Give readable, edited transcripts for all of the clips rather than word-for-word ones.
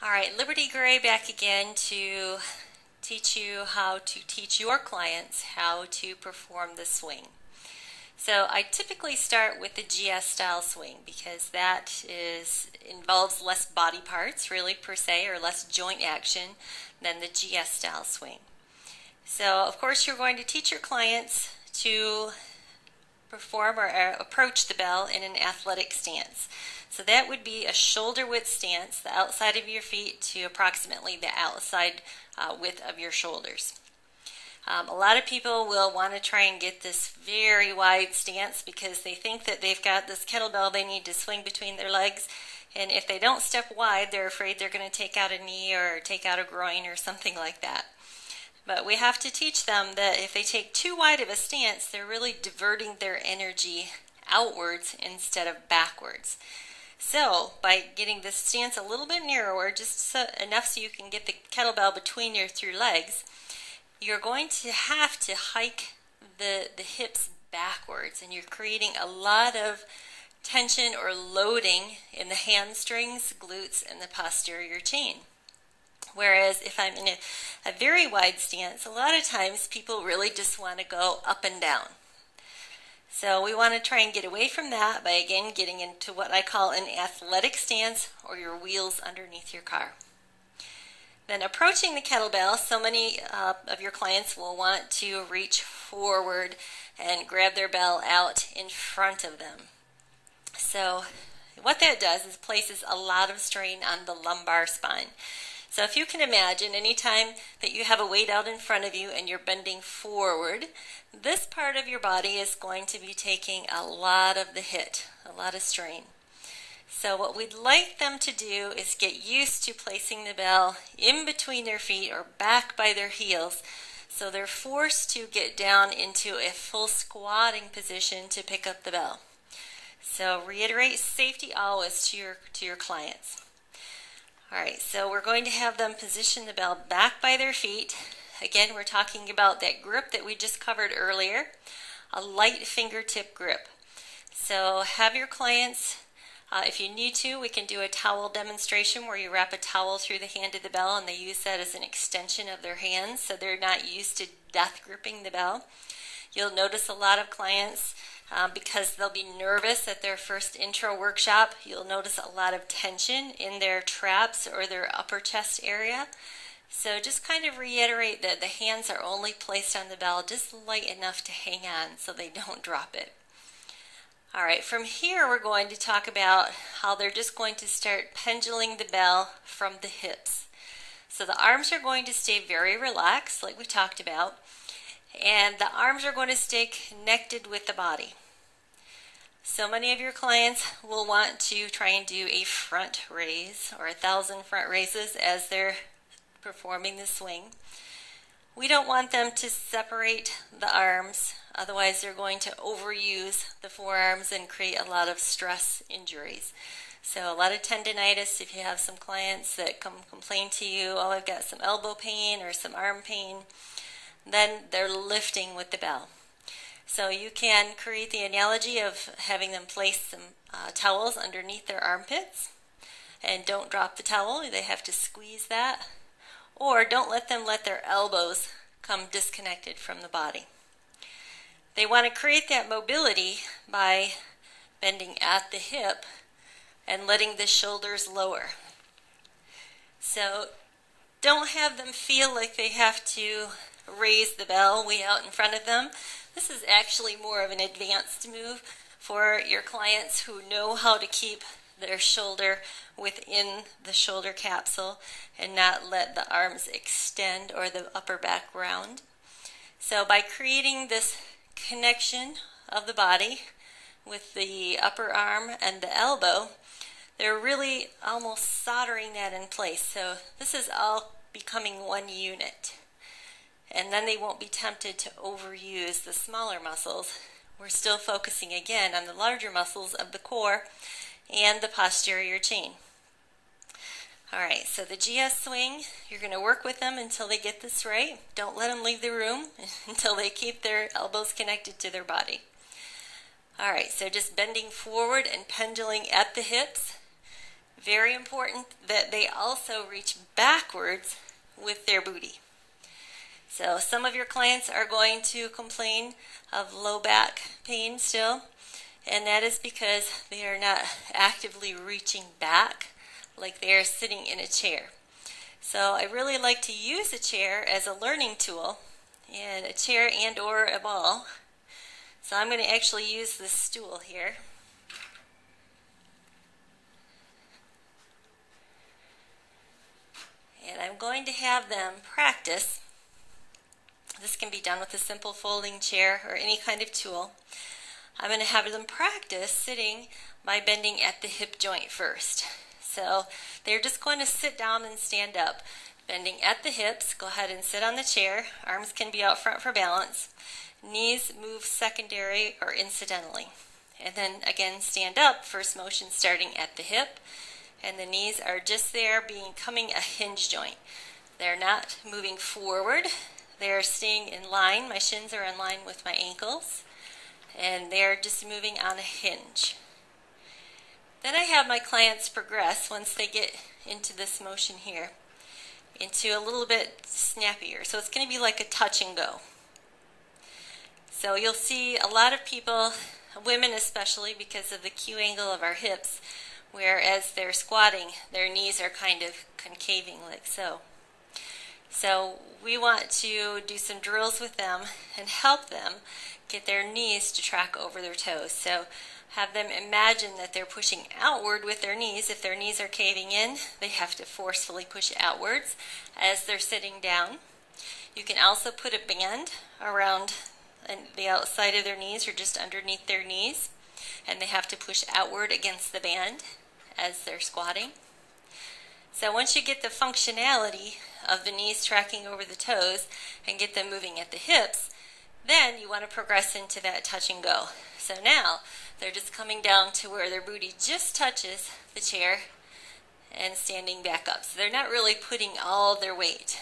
All right, Liberty Gray back again to teach you how to teach your clients how to perform the swing. So I typically start with the GS style swing because that involves less body parts really per se, or less joint action than the GS style swing. So of course you're going to teach your clients to perform or approach the bell in an athletic stance. So that would be a shoulder width stance, the outside of your feet to approximately the outside width of your shoulders. A lot of people will want to try and get this very wide stance because they think that they've got this kettlebell they need to swing between their legs, and if they don't step wide, they're afraid they're going to take out a knee or take out a groin or something like that. But we have to teach them that if they take too wide of a stance, they're really diverting their energy outwards instead of backwards. So by getting this stance a little bit narrower, just enough so you can get the kettlebell between your legs, you're going to have to hike the hips backwards, and you're creating a lot of tension or loading in the hamstrings, glutes, and the posterior chain. Whereas if I'm in a very wide stance, a lot of times people really just want to go up and down. So we want to try and get away from that by again getting into what I call an athletic stance, or your wheels underneath your car. Then approaching the kettlebell, so many of your clients will want to reach forward and grab their bell out in front of them. So what that does is places a lot of strain on the lumbar spine. So if you can imagine, anytime that you have a weight out in front of you and you're bending forward, this part of your body is going to be taking a lot of the hit, a lot of strain. So what we'd like them to do is get used to placing the bell in between their feet or back by their heels, so they're forced to get down into a full squatting position to pick up the bell. So reiterate safety always to your clients. All right, so we're going to have them position the bell back by their feet. Again, we're talking about that grip that we just covered earlier, a light fingertip grip. So have your clients, if you need to, we can do a towel demonstration where you wrap a towel through the hand of the bell and they use that as an extension of their hands, so they're not used to death gripping the bell. You'll notice a lot of clients, because they'll be nervous at their first intro workshop, you'll notice a lot of tension in their traps or their upper chest area. So just kind of reiterate that the hands are only placed on the bell just light enough to hang on so they don't drop it. All right, from here we're going to talk about how they're just going to start pendulating the bell from the hips. So the arms are going to stay very relaxed, like we talked about, and the arms are going to stay connected with the body. So many of your clients will want to try and do a front raise or 1,000 front raises as they're performing the swing. We don't want them to separate the arms, otherwise they're going to overuse the forearms and create a lot of stress injuries. So a lot of tendinitis. If you have some clients that complain to you, oh, I've got some elbow pain or some arm pain, then they're lifting with the bell. So you can create the analogy of having them place some towels underneath their armpits, and don't drop the towel, they have to squeeze that, or don't let them let their elbows come disconnected from the body. They want to create that mobility by bending at the hip and letting the shoulders lower. So don't have them feel like they have to raise the bell way out in front of them. This is actually more of an advanced move for your clients who know how to keep their shoulder within the shoulder capsule and not let the arms extend or the upper back round. So by creating this connection of the body with the upper arm and the elbow, they're really almost soldering that in place. So this is all becoming one unit. And then they won't be tempted to overuse the smaller muscles. We're still focusing again on the larger muscles of the core and the posterior chain. All right, so the GS swing, you're going to work with them until they get this right. Don't let them leave the room until they keep their elbows connected to their body. All right, so just bending forward and pendulating at the hips. Very important that they also reach backwards with their booty. So some of your clients are going to complain of low back pain still, and that is because they are not actively reaching back like they are sitting in a chair. So I really like to use a chair as a learning tool, and a chair and or a ball. So I'm going to actually use this stool here. And I'm going to have them practice. This can be done with a simple folding chair or any kind of tool. I'm going to have them practice sitting by bending at the hip joint first. So they're just going to sit down and stand up. Bending at the hips, go ahead and sit on the chair. Arms can be out front for balance. Knees move secondary or incidentally. And then again, stand up, first motion starting at the hip. And the knees are just there becoming a hinge joint. They're not moving forward. They're staying in line. My shins are in line with my ankles. And they're just moving on a hinge. Then I have my clients progress once they get into this motion here into a little bit snappier. So it's going to be like a touch and go. So you'll see a lot of people, women especially, because of the Q angle of our hips, whereas they're squatting, their knees are kind of concaving like so. So we want to do some drills with them and help them get their knees to track over their toes. So have them imagine that they're pushing outward with their knees. If their knees are caving in, they have to forcefully push outwards as they're sitting down. You can also put a band around the outside of their knees or just underneath their knees, and they have to push outward against the band as they're squatting. So once you get the functionality of the knees tracking over the toes and get them moving at the hips, then you want to progress into that touch and go. So now they're just coming down to where their booty just touches the chair and standing back up. So they're not really putting all their weight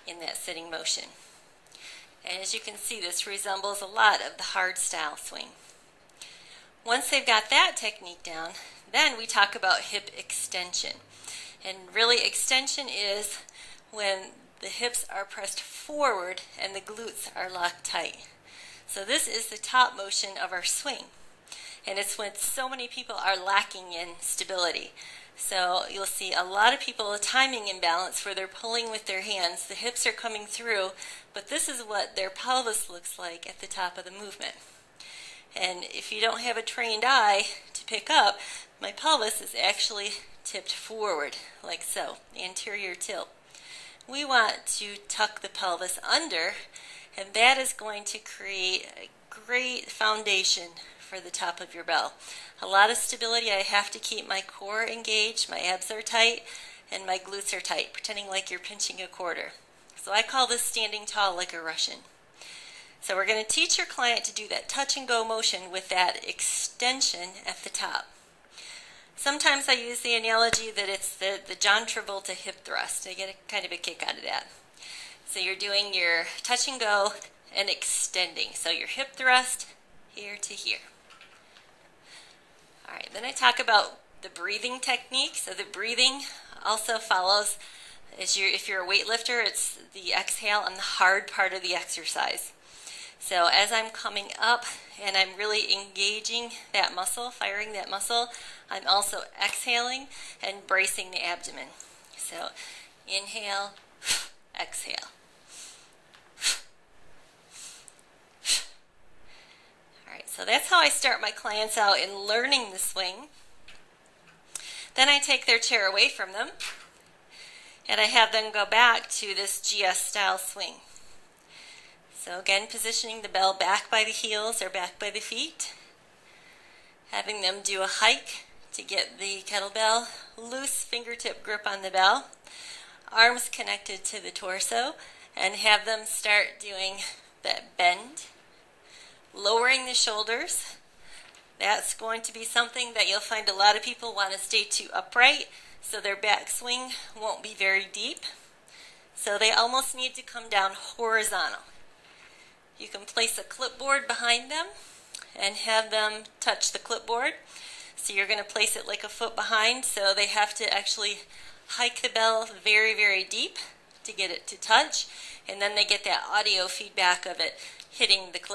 in that sitting motion. And as you can see, this resembles a lot of the hard style swing. Once they've got that technique down, then we talk about hip extension. And really, extension is when the hips are pressed forward and the glutes are locked tight. So this is the top motion of our swing. And it's when so many people are lacking in stability. So you'll see a lot of people a timing imbalance where they're pulling with their hands. The hips are coming through, but this is what their pelvis looks like at the top of the movement. And if you don't have a trained eye to pick up, my pelvis is actually tipped forward, like so, anterior tilt. We want to tuck the pelvis under, and that is going to create a great foundation for the top of your bell. A lot of stability. I have to keep my core engaged, my abs are tight, and my glutes are tight, pretending like you're pinching a quarter. So I call this standing tall like a Russian. So we're going to teach your client to do that touch and go motion with that extension at the top. Sometimes I use the analogy that it's the John Travolta hip thrust. I get kind of a kick out of that. So you're doing your touch and go and extending. So your hip thrust here to here. All right, then I talk about the breathing technique. So the breathing also follows, if you're a weightlifter, it's the exhale on the hard part of the exercise. So as I'm coming up and I'm really engaging that muscle, firing that muscle, I'm also exhaling and bracing the abdomen. So inhale, exhale. All right, so that's how I start my clients out in learning the swing. Then I take their chair away from them and I have them go back to this GS style swing. So again, positioning the bell back by the heels or back by the feet. Having them do a hike to get the kettlebell, loose fingertip grip on the bell, arms connected to the torso, and have them start doing that bend, lowering the shoulders. That's going to be something that you'll find a lot of people want to stay too upright, so their back swing won't be very deep. So they almost need to come down horizontal. You can place a clipboard behind them and have them touch the clipboard. So you're going to place it like a foot behind, so they have to actually hike the bell very, very deep to get it to touch, and then they get that audio feedback of it hitting the clip.